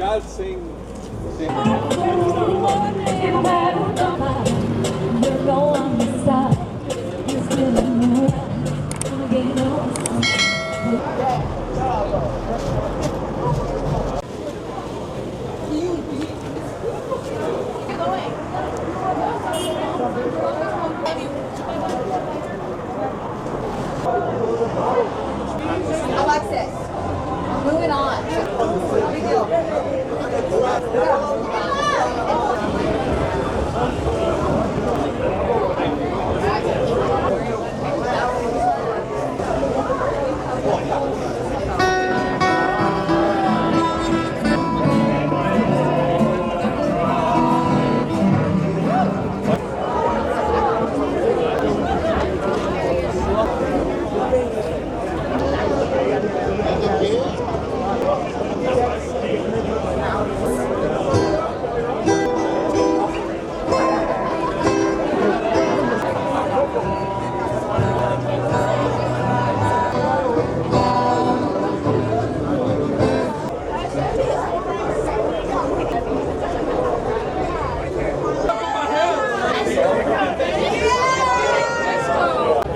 guys sing. Alexis, moving on. Big deal.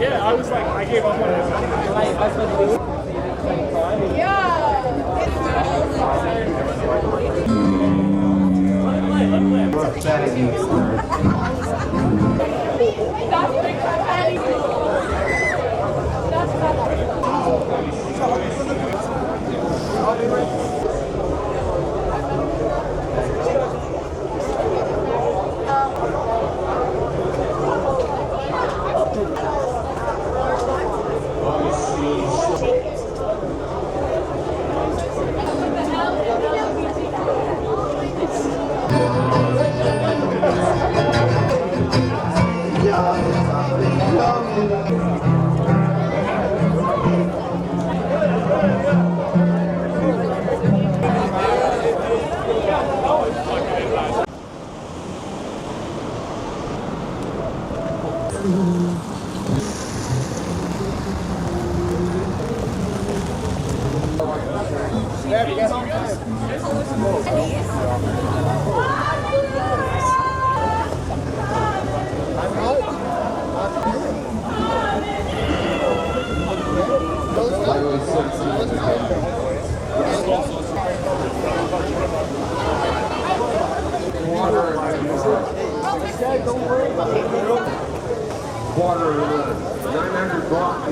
Yeah, I was like, I gave up on it. Water, 900 blocks.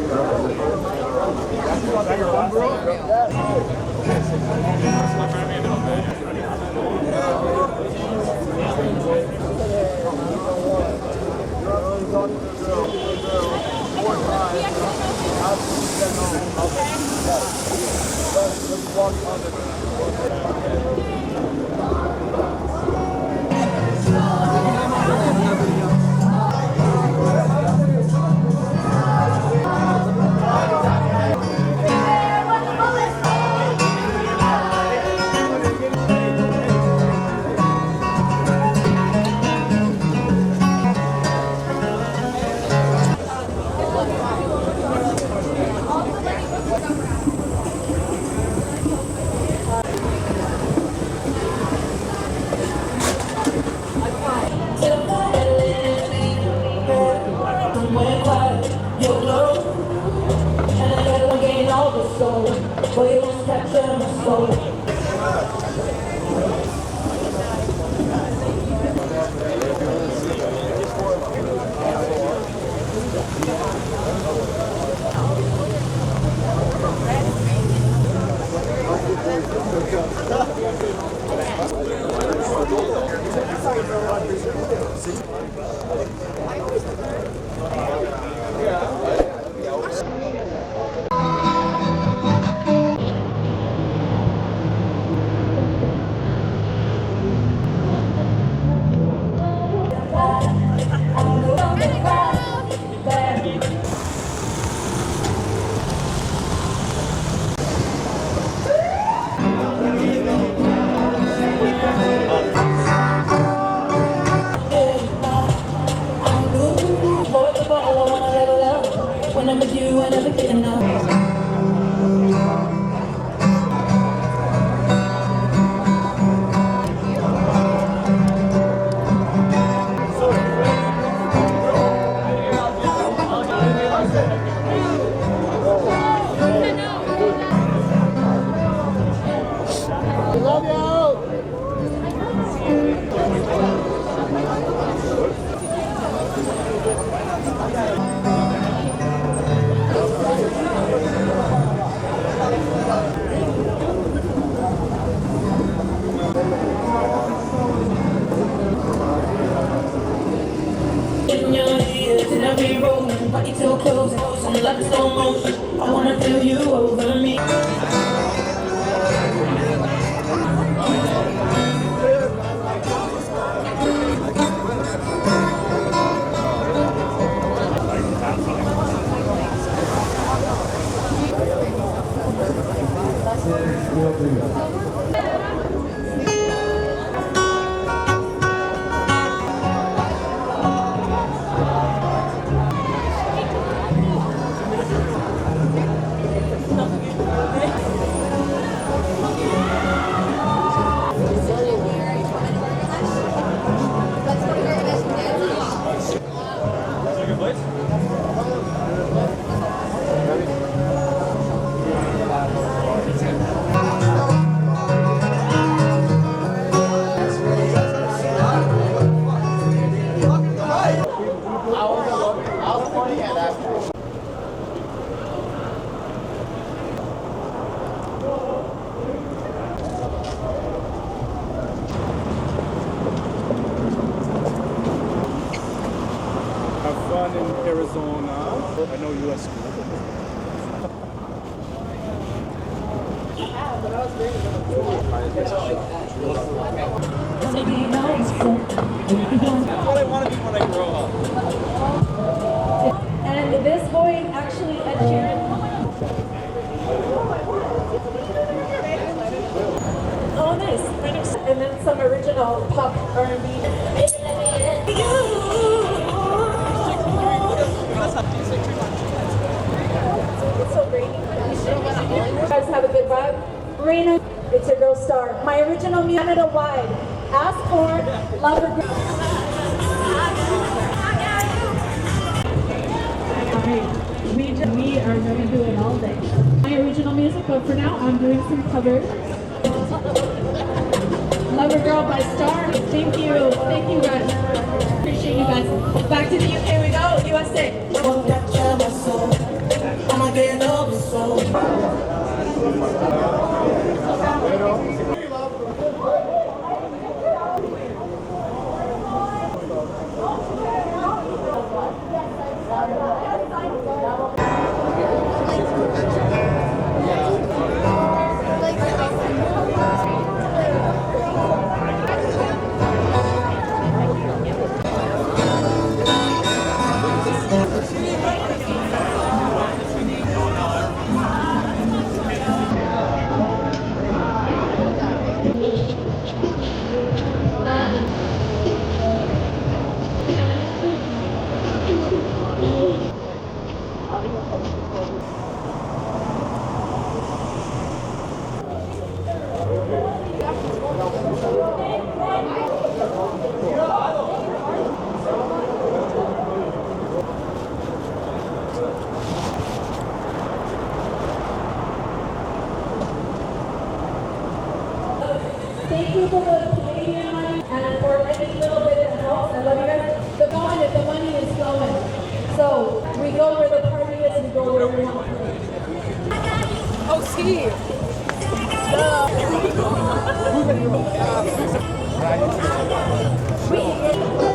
When I'm with you, I never get enough. In your ears and I'll be rolling, body till closing, some love in slow motion. I wanna feel you over me. Have fun in Arizona. I know U.S. school. That's what I want to be when I grow up. And this boy actually Ed Sheeran. Oh, nice. And then some original pop R&B. It's so rainy. You guys have a good vibe. Raina, it's your girl Star. My original Canada wide. Ask for Lover Girl. We are going to do it all day. My original music, but for now I'm doing some covers. Lover Girl by Star. Thank you. Thank you guys. Appreciate you guys. Back to the UK we go. USA. Thank you for the Canadian money and for any little bit of help. I love you guys. The money is flowing. So we go where the party is, we go where we want to play. Oh, Steve. We